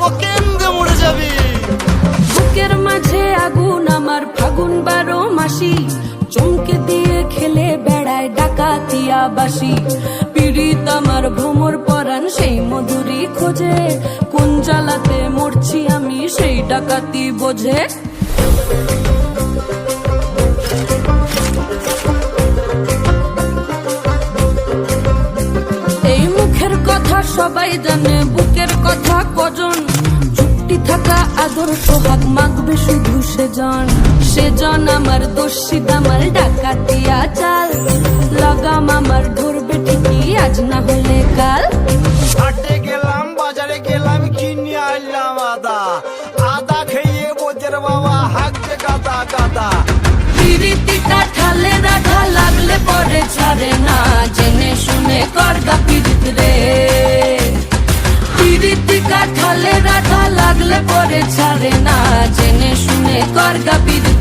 ও কেন্দ্রে মরে যাবি। বুকের মাঝে আগুন আমার ফাগুন 12 মাসি, চমকে দিয়ে খেলে বেড়ায় ডাকাতিয়া বাসি। পীড়িত আমার ভ্রমর পরাণ সেই মধুরী খোঁজে, কোন জ্বালাতে মরছি আমি সেই ডাকাতি বোঝে। এই মুখের কথা সবাই জানে, বুকের কথা কজন, চুক্তি থাকা আদর সোহাগ মাগবে শুধু সেজন আমার দোষী দামাল ডাকাতিয়া চাল, লাগাম আমার ধরবে ঠিকই আজ না হলে কাল। হাটে গেলাম বাজারে গেলাম কিনে আনলাম আদা, আদা খেয়ে বোঝের বাবা হাঁকছে গাদা গাদা। পিরিতিটা ঠালে রাধা লাগলে পরে ছাড়ে না, জেনে শুনে করগা পিরিত রে। পিরিতিকা ঠালে রাধা লাগলে পরে ছাড়ে না, জেনে শুনে করগা পিরিত।